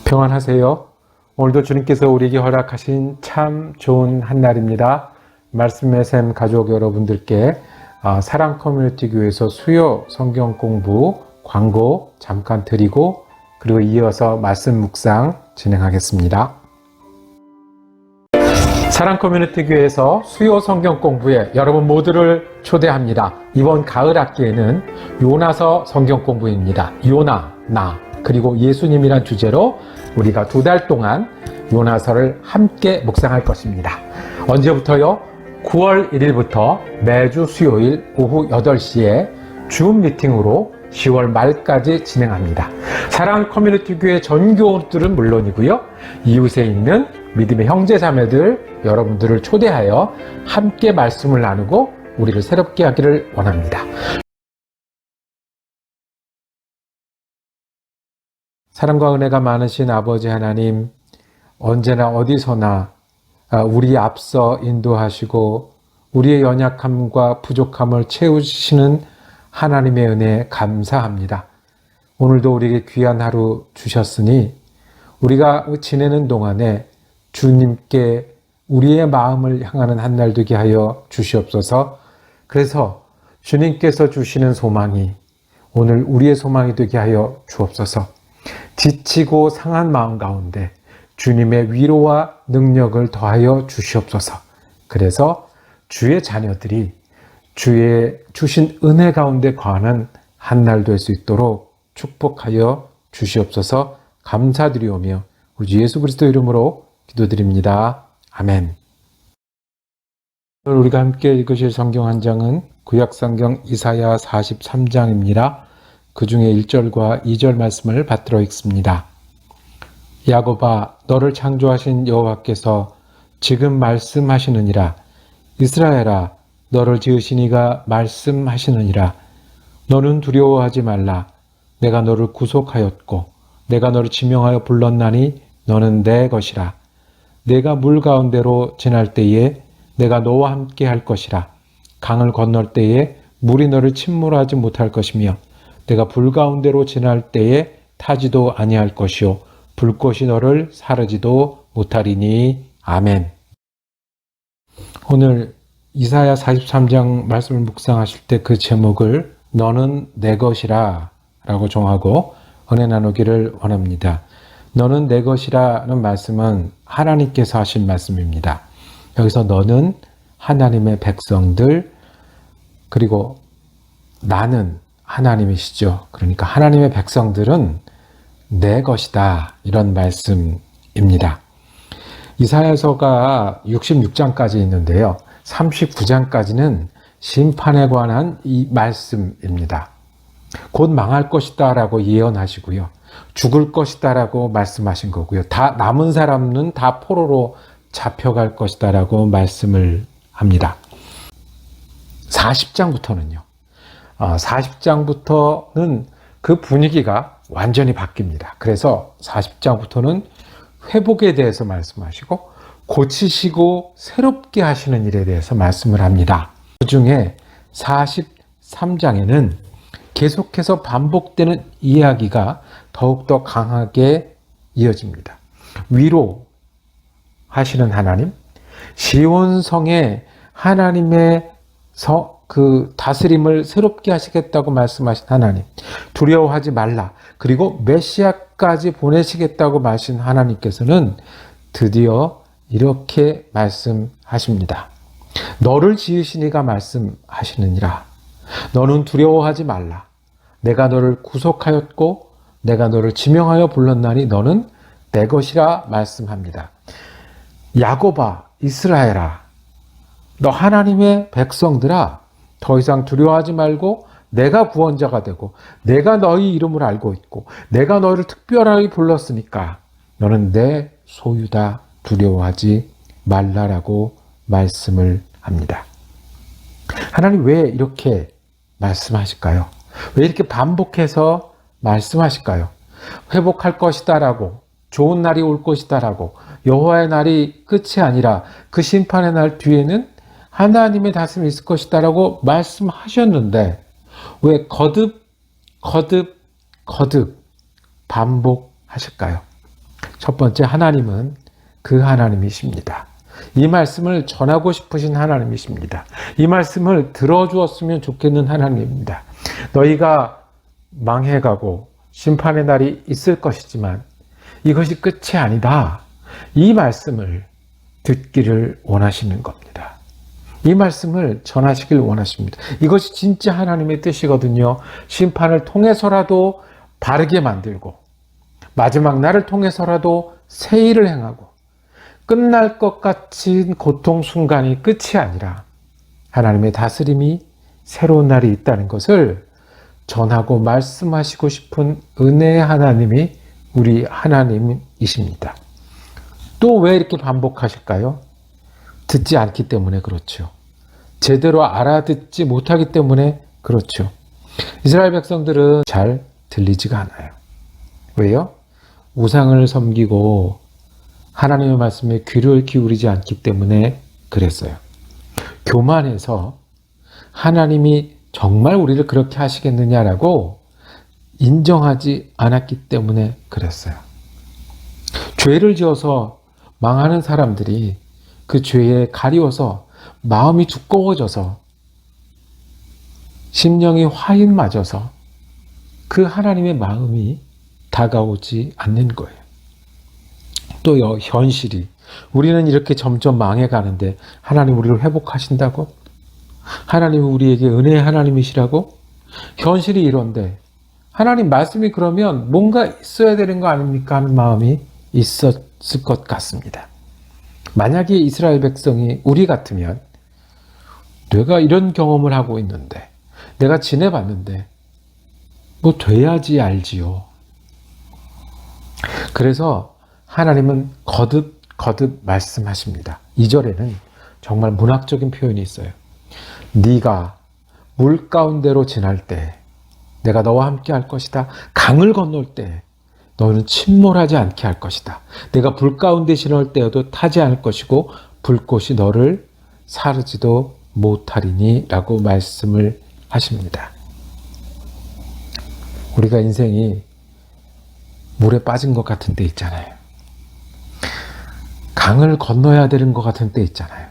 평안하세요. 오늘도 주님께서 우리에게 허락하신 참 좋은 한날입니다. 말씀의 샘 가족 여러분들께 사랑 커뮤니티 교회에서 수요 성경 공부 광고 잠깐 드리고 그리고 이어서 말씀 묵상 진행하겠습니다. 사랑 커뮤니티 교회에서 수요 성경 공부에 여러분 모두를 초대합니다. 이번 가을 학기에는 요나서 성경 공부입니다. 요나, 나, 그리고 예수님이란 주제로 우리가 2달 동안 요나서를 함께 묵상할 것입니다. 언제부터요? 9월 1일부터 매주 수요일 오후 8시에 줌 미팅으로 10월 말까지 진행합니다. 사랑 커뮤니티 교회 전교우들은 물론이고요. 이웃에 있는 믿음의 형제 자매들 여러분들을 초대하여 함께 말씀을 나누고 우리를 새롭게 하기를 원합니다. 사랑과 은혜가 많으신 아버지 하나님, 언제나 어디서나 우리 앞서 인도하시고 우리의 연약함과 부족함을 채우시는 하나님의 은혜에 감사합니다. 오늘도 우리에게 귀한 하루 주셨으니 우리가 지내는 동안에 주님께 우리의 마음을 향하는 한 날 되게 하여 주시옵소서. 그래서 주님께서 주시는 소망이 오늘 우리의 소망이 되게 하여 주옵소서. 지치고 상한 마음 가운데 주님의 위로와 능력을 더하여 주시옵소서. 그래서 주의 자녀들이 주의 주신 은혜 가운데 거하는 한 날 될 수 있도록 축복하여 주시옵소서. 감사드리오며 우리 주 예수 그리스도 이름으로 기도드립니다. 아멘. 오늘 우리가 함께 읽으실 성경 한 장은 구약성경 이사야 43장입니다. 그 중에 1절과 2절 말씀을 받들어 읽습니다. 야곱아, 너를 창조하신 여호와께서 지금 말씀하시느니라. 이스라엘아, 너를 지으신 이가 말씀하시느니라. 너는 두려워하지 말라. 내가 너를 구속하였고 내가 너를 지명하여 불렀나니 너는 내 것이라. 내가 물 가운데로 지날 때에 내가 너와 함께 할 것이라. 강을 건널 때에 물이 너를 침몰하지 못할 것이며 내가 불 가운데로 지날 때에 타지도 아니할 것이요 불꽃이 너를 사르지도 못하리니. 아멘. 오늘 이사야 43장 말씀을 묵상하실 때 그 제목을 너는 내 것이라 라고 정하고 은혜 나누기를 원합니다. 너는 내 것이라는 말씀은 하나님께서 하신 말씀입니다. 여기서 너는 하나님의 백성들, 그리고 나는 하나님이시죠. 그러니까 하나님의 백성들은 내 것이다, 이런 말씀입니다. 이사야서가 66장까지 있는데요. 39장까지는 심판에 관한 이 말씀입니다. 곧 망할 것이다 라고 예언하시고요. 죽을 것이다 라고 말씀하신 거고요. 다 남은 사람은 다 포로로 잡혀갈 것이다 라고 말씀을 합니다. 40장부터는요. 40장부터는 그 분위기가 완전히 바뀝니다. 그래서 40장부터는 회복에 대해서 말씀하시고 고치시고 새롭게 하시는 일에 대해서 말씀을 합니다. 그 중에 43장에는 계속해서 반복되는 이야기가 더욱더 강하게 이어집니다. 위로하시는 하나님, 시온성에 하나님의 그 다스림을 새롭게 하시겠다고 말씀하신 하나님, 두려워하지 말라, 그리고 메시아까지 보내시겠다고 말씀하신 하나님께서는 드디어 이렇게 말씀하십니다. 너를 지으신 이가 말씀하시느니라. 너는 두려워하지 말라. 내가 너를 구속하였고 내가 너를 지명하여 불렀나니 너는 내 것이라 말씀합니다. 야곱아, 이스라엘아, 너 하나님의 백성들아, 더 이상 두려워하지 말고 내가 구원자가 되고 내가 너희 이름을 알고 있고 내가 너를 특별하게 불렀으니까 너는 내 소유다, 두려워하지 말라라고 말씀을 합니다. 하나님 왜 이렇게 말씀하실까요? 왜 이렇게 반복해서 말씀하실까요? 회복할 것이다 라고, 좋은 날이 올 것이다 라고, 여호와의 날이 끝이 아니라 그 심판의 날 뒤에는 하나님의 다스림이 있을 것이다 라고 말씀하셨는데 왜 거듭 반복하실까요? 첫 번째, 하나님은 그 하나님이십니다. 이 말씀을 전하고 싶으신 하나님이십니다. 이 말씀을 들어주었으면 좋겠는 하나님입니다. 너희가 망해가고 심판의 날이 있을 것이지만 이것이 끝이 아니다. 이 말씀을 듣기를 원하시는 겁니다. 이 말씀을 전하시길 원하십니다. 이것이 진짜 하나님의 뜻이거든요. 심판을 통해서라도 바르게 만들고 마지막 날을 통해서라도 새 일을 행하고 끝날 것 같은 고통 순간이 끝이 아니라 하나님의 다스림이 새로운 날이 있다는 것을 전하고 말씀하시고 싶은 은혜의 하나님이 우리 하나님이십니다. 또 왜 이렇게 반복하실까요? 듣지 않기 때문에 그렇죠. 제대로 알아듣지 못하기 때문에 그렇죠. 이스라엘 백성들은 잘 들리지가 않아요. 왜요? 우상을 섬기고 하나님의 말씀에 귀를 기울이지 않기 때문에 그랬어요. 교만해서 하나님이 정말 우리를 그렇게 하시겠느냐라고 인정하지 않았기 때문에 그랬어요. 죄를 지어서 망하는 사람들이 그 죄에 가리워서 마음이 두꺼워져서 심령이 화인 맞아서 그 하나님의 마음이 다가오지 않는 거예요. 또 현실이 우리는 이렇게 점점 망해가는데 하나님 우리를 회복하신다고? 하나님이 우리에게 은혜의 하나님이시라고? 현실이 이런데 하나님 말씀이 그러면 뭔가 있어야 되는 거 아닙니까? 하는 마음이 있었을 것 같습니다. 만약에 이스라엘 백성이 우리 같으면 내가 이런 경험을 하고 있는데 내가 지내봤는데 뭐 돼야지 알지요. 그래서 하나님은 거듭 말씀하십니다. 2절에는 정말 문학적인 표현이 있어요. 네가 물 가운데로 지날 때 내가 너와 함께 할 것이다. 강을 건널 때 너는 침몰하지 않게 할 것이다. 내가 불 가운데 지날 때에도 타지 않을 것이고 불꽃이 너를 사르지도 못하리니 라고 말씀을 하십니다. 우리가 인생이 물에 빠진 것 같은 때 있잖아요. 강을 건너야 되는 것 같은 때 있잖아요.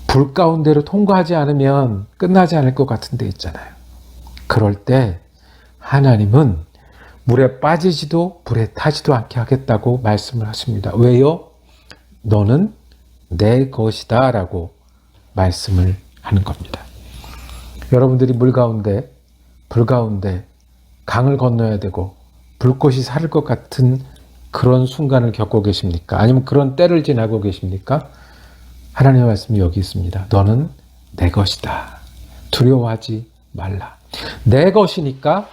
불 가운데로 통과하지 않으면 끝나지 않을 것 같은 때 있잖아요. 그럴 때 하나님은 물에 빠지지도 불에 타지도 않게 하겠다고 말씀을 하십니다. 왜요? 너는 내 것이다 라고 말씀을 하는 겁니다. 여러분들이 물 가운데, 불 가운데 강을 건너야 되고 불꽃이 사를 것 같은 그런 순간을 겪고 계십니까? 아니면 그런 때를 지나고 계십니까? 하나님의 말씀이 여기 있습니다. 너는 내 것이다. 두려워하지 말라. 내 것이니까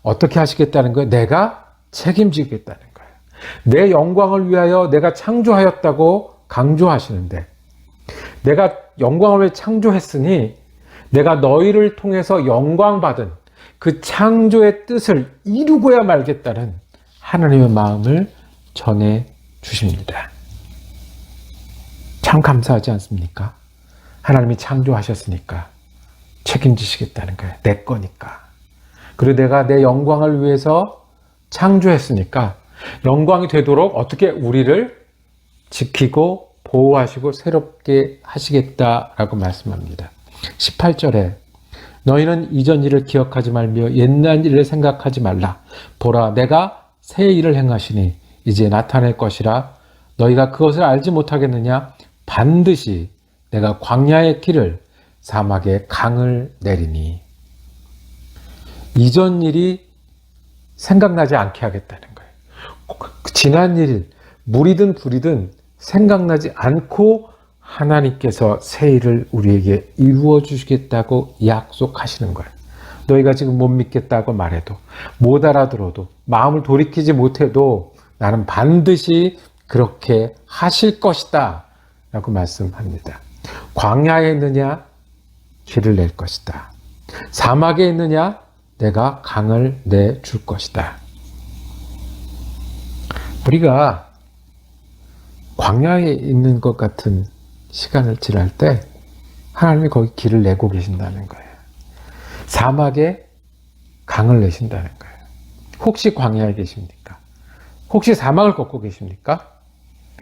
어떻게 하시겠다는 거예요? 내가 책임지겠다는 거예요. 내 영광을 위하여 내가 창조하였다고 강조하시는데 내가 영광을 창조했으니 내가 너희를 통해서 영광받은 그 창조의 뜻을 이루고야 말겠다는 하나님의 마음을 전해 주십니다. 참 감사하지 않습니까? 하나님이 창조하셨으니까 책임지시겠다는 거예요. 내 거니까. 그리고 내가 내 영광을 위해서 창조했으니까 영광이 되도록 어떻게 우리를 지키고 보호하시고 새롭게 하시겠다라고 말씀합니다. 18절에 너희는 이전 일을 기억하지 말며 옛날 일을 생각하지 말라. 보라, 내가 새 일을 행하시니 이제 나타낼 것이라. 너희가 그것을 알지 못하겠느냐? 반드시 내가 광야의 길을 사막에 강을 내리니. 이전 일이 생각나지 않게 하겠다는 거예요. 지난 일, 물이든 불이든 생각나지 않고 하나님께서 새 일을 우리에게 이루어 주시겠다고 약속하시는 거예요. 너희가 지금 못 믿겠다고 말해도, 못 알아들어도, 마음을 돌이키지 못해도 나는 반드시 그렇게 하실 것이다 라고 말씀합니다. 광야에 있느냐? 길을 낼 것이다. 사막에 있느냐? 내가 강을 내줄 것이다. 우리가 광야에 있는 것 같은 시간을 지날 때 하나님이 거기 길을 내고 계신다는 거예요. 사막에 강을 내신다는 거예요. 혹시 광야에 계십니까? 혹시 사막을 걷고 계십니까?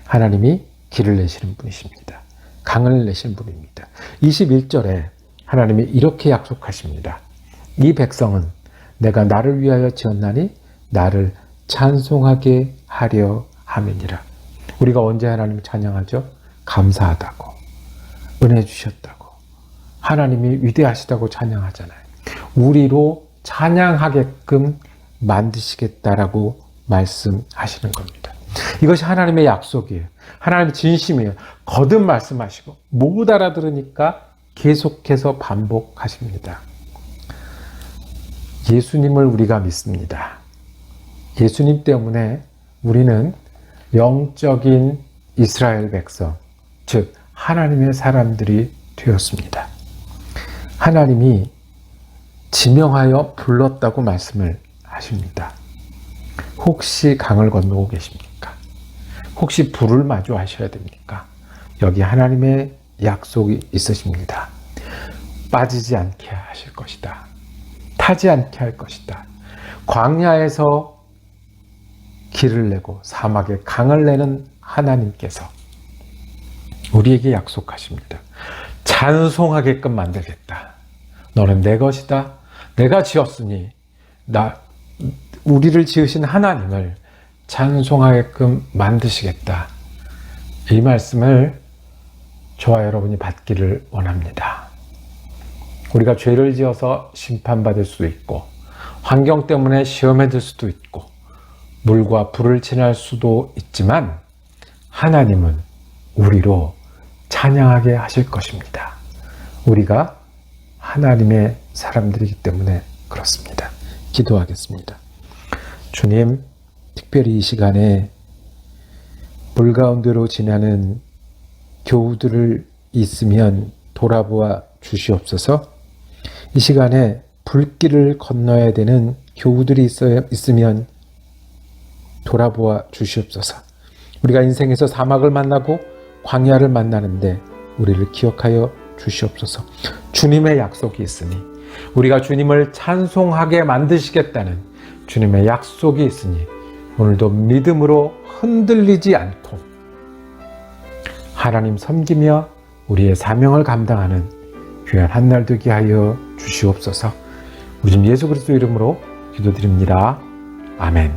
하나님이 길을 내시는 분이십니다. 강을 내시는 분입니다. 21절에 하나님이 이렇게 약속하십니다. 이 백성은 내가 나를 위하여 지었나니 나를 찬송하게 하려 함이니라. 우리가 언제 하나님을 찬양하죠? 감사하다고, 은혜 주셨다고, 하나님이 위대하시다고 찬양하잖아요. 우리로 찬양하게끔 만드시겠다라고 말씀하시는 겁니다. 이것이 하나님의 약속이에요. 하나님의 진심이에요. 거듭 말씀하시고 못 알아들으니까 계속해서 반복하십니다. 예수님을 우리가 믿습니다. 예수님 때문에 우리는 영적인 이스라엘 백성, 즉 하나님의 사람들이 되었습니다. 하나님이 지명하여 불렀다고 말씀을 하십니다. 혹시 강을 건너고 계십니까? 혹시 불을 마주하셔야 됩니까? 여기 하나님의 약속이 있으십니다. 빠지지 않게 하실 것이다. 타지 않게 할 것이다. 광야에서 길을 내고 사막에 강을 내는 하나님께서 우리에게 약속하십니다. 찬송하게끔 만들겠다. 너는 내 것이다. 내가 지었으니 우리를 지으신 하나님을 찬송하게끔 만드시겠다. 이 말씀을 저와 여러분이 받기를 원합니다. 우리가 죄를 지어서 심판받을 수도 있고 환경 때문에 시험에 들 수도 있고 물과 불을 지날 수도 있지만 하나님은 우리로 찬양하게 하실 것입니다. 우리가 하나님의 사람들이기 때문에 그렇습니다. 기도하겠습니다. 주님, 특별히 이 시간에 물 가운데로 지나는 교우들을 있으면 돌아보아 주시옵소서. 이 시간에 불길을 건너야 되는 교우들이 있으면 돌아보아 주시옵소서. 우리가 인생에서 사막을 만나고 광야를 만나는데 우리를 기억하여 주시옵소서. 주님의 약속이 있으니 우리가 주님을 찬송하게 만드시겠다는 주님의 약속이 있으니 오늘도 믿음으로 흔들리지 않고 하나님 섬기며 우리의 사명을 감당하는 귀한 한 날 되게 하여 주시옵소서. 우리 주 예수 그리스도 이름으로 기도드립니다. 아멘.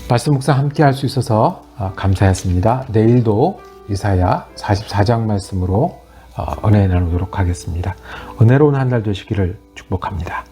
말씀 묵상 함께 할 수 있어서 감사했습니다. 내일도 이사야 44장 말씀으로 은혜 나누도록 하겠습니다. 은혜로운 한 날 되시기를 축복합니다.